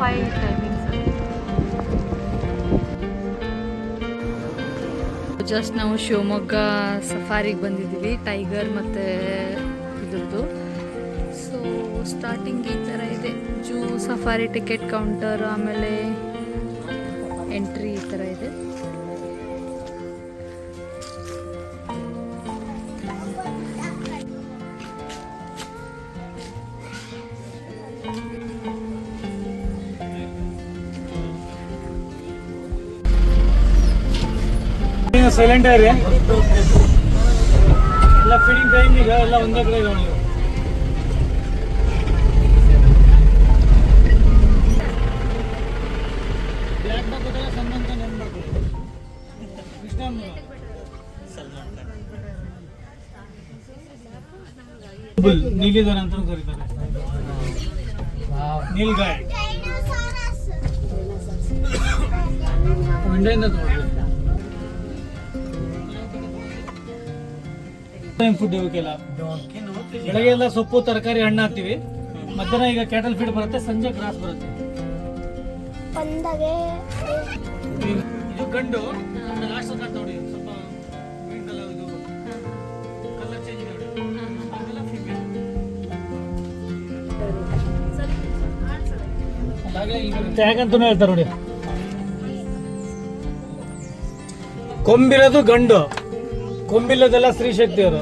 5 timings. Just ನಾವು ಶಿವಮೊಗ್ಗ ಸಫಾರಿಗೆ ಬಂದಿದ್ದೀವಿ, tiger ಮತ್ತು ಇದ್ರದ್ದು. ಸೊ ಸ್ಟಾರ್ಟಿಂಗ್ ಈ ಥರ ಇದೆ, ಜೂ ಸಫಾರಿ ಟಿಕೆಟ್ ಕೌಂಟರ್, ಆಮೇಲೆ ಎಂಟ್ರಿ ಈ ಥರ ಇದೆ. ಸೈಲೆಂಟ್ ಇದೆ ಎಲ್ಲ, ಫೀಡಿಂಗ್ ಟೈಮ್ ಈಗ ಎಲ್ಲ ಒಂದೇ ಕಡೆ ಇದೆ. ನೀಲಿದನ ಅಂತ ಕರೀತಾರೆ, ನೀಲ್ಗಾಯ್. ಮಂಡೆಯಿಂದ ಫುಡ್ ಇವಕ್ಕೆಲ್ಲ ಬೆಳಗ್ಗೆ ಎಲ್ಲ ಸೊಪ್ಪು ತರಕಾರಿ ಹಣ್ಣು ಹಾಕ್ತಿವಿ, ಮಧ್ಯಾಹ್ನ ಈಗ ಕ್ಯಾಟಲ್ ಫೀಡ್ ಬರುತ್ತೆ, ಸಂಜೆ ಗ್ರಾಸ್ ಬರುತ್ತೆ. ಇದು ಗಂಡು ಲಾಸ್ಟ್ ನೋಡಿ, ಸ್ವಲ್ಪ ಗ್ರೀನ್ ಕಲರ್, ಇದು ಕಲರ್ ಚೇಂಜ್ ನೋಡಿ, ಅದೆಲ್ಲ ಫೀಮೇಲ್. ಟ್ಯಾಗ್ ಅಂತ ಹೇಳ್ತಾರೆ ನೋಡಿ. ಕೊಂಬಿರೋದು ಗಂಡು, ಕೊಂಬಿಲ್ಲದೆಲ್ಲ ಸ್ತ್ರೀ ಶಕ್ತಿಯವರು.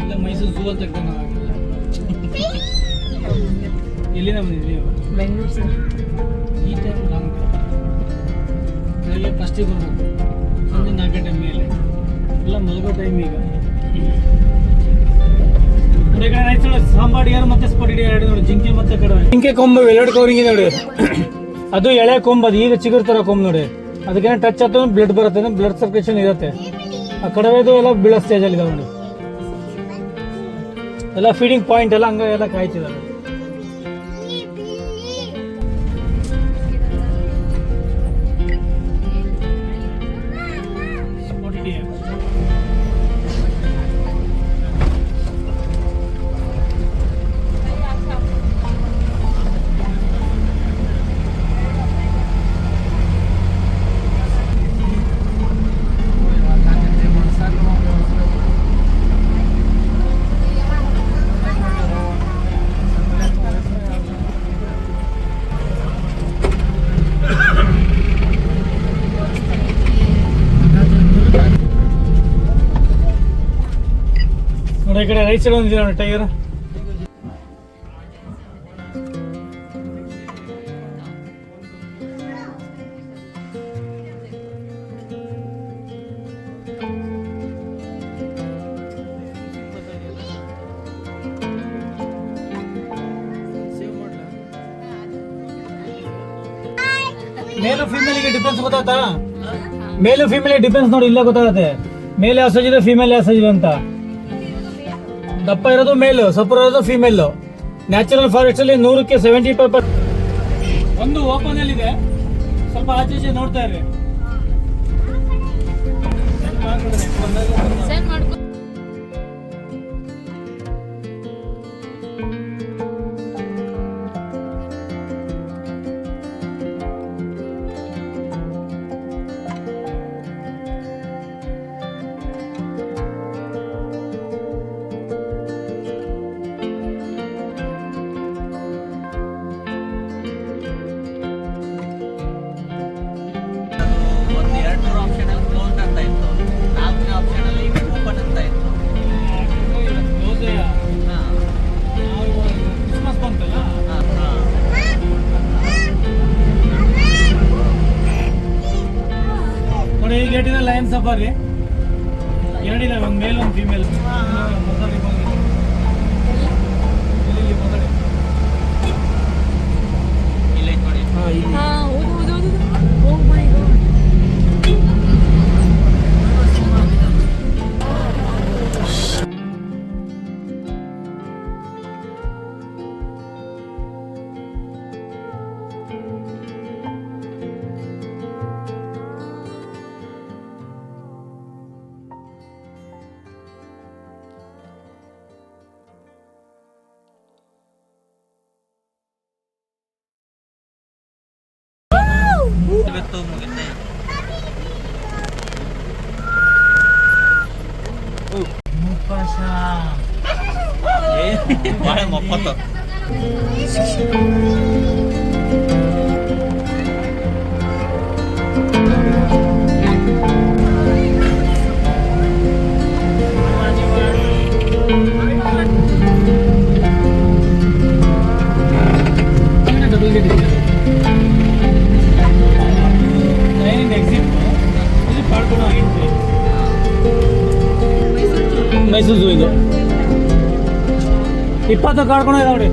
ಇಲ್ಲ ಮೈಸೂರು ಝೂ ಅಂತ ಎಲ್ಲಿಂದ ಬಂದಿದ್ವಿ? ಬೆಂಗಳೂರು. ಈ ಟೈಮ್ ಲಾಂಗ್, ಬೆಳಗ್ಗೆ ಫಸ್ಟಿಗೆ ಬರಬೇಕು, ಸಂಜೆ 4 ಗಂಟೆ ಮೇಲೆ ಎಲ್ಲ ಮಲಗೋ ಟೈಮ್. ಈಗ ಸಾಂಬಾಡಿಯಾರು ಮತ್ತೆ ಸ್ಪಡಿಡಿಯರ್ ಎರಡು ನೋಡಿ, ಜಿಂಕೆ ಮತ್ತೆ ಕಡವೆ. ಜಿಂಕೆ ಕೊಂಬು ಎರಡು ಕವರಿಂಗ್ ನೋಡಿ, ಅದು ಎಳೆ ಕೊಂಬು, ಅದು ಈಗ ಚಿಗುರ್ತಾರ ಕೊಂಬು ನೋಡಿ, ಅದಕ್ಕೆ ಟಚ್ ಆತ ಬ್ಲಡ್ ಬರುತ್ತೆ, ಬ್ಲಡ್ ಸರ್ಕ್ಯುಲೇಷನ್ ಇರುತ್ತೆ. ಆ ಕಡವೆದು ಎಲ್ಲ ಬೀಳೋ ಸ್ಟೇಜಲ್ಲಿ ಇದಾವೆ ನೋಡಿ, ಎಲ್ಲ ಫೀಡಿಂಗ್ ಪಾಯಿಂಟ್ ಎಲ್ಲ ಹಂಗ ಎಲ್ಲ ಕಾಯ್ತಿದ್ದಾರೆ. ಈ ಕಡೆ ರೈಟ್ ಸೈಡ್ ಒಂದಿದೆ ನೋಡಿ ಟೈಗರ್. ಮೇಲು ಫೀಮೇಲ್ಗೆ ಡಿಫೆನ್ಸ್ ಗೊತ್ತಾಗ್ತಾ? ಮೇಲು ಫೀಮೇಲ್ ಡಿಫೆನ್ಸ್ ನೋಡಿ, ಇಲ್ಲೇ ಗೊತ್ತಾಗುತ್ತೆ ಮೇಲ್ ಯಾವ ಸೈಜ್ ಇದೆ, ಫೀಮೇಲ್ ಯಾವ ಸೈಜ್ ಇದೆ ಅಂತ. ದಪ್ಪ ಇರೋದು ಮೇಲ್, ಸಪುರ ಇರೋದು ಫೀಮೇಲ್. ನ್ಯಾಚುರಲ್ ಫಾರೆಸ್ಟ್ ಅಲ್ಲಿ 100ಕ್ಕೆ 75%. ಒಂದು ಓಪನ್ ಅಲ್ಲಿ ಇದೆ, ಸ್ವಲ್ಪ ಆಚೆ ನೋಡ್ತಾ ಇರಿ. ಗೇಟಿನ ಲಯನ್ ಸಫಾರಿ ಎರಡಿದೆ, ಒಂದು ಮೇಲ್ ಒಂದು ಫೀಮೇಲ್. ಇವತ್ತು ಮುಗಿತೆ ಭಾಳ ಮೊಪ್ಪತ್ತು ಮೈಸೂರು ಝೂ ಇದು 20 ಕಾಡ್ಕೊಂಡು ನೋಡಿ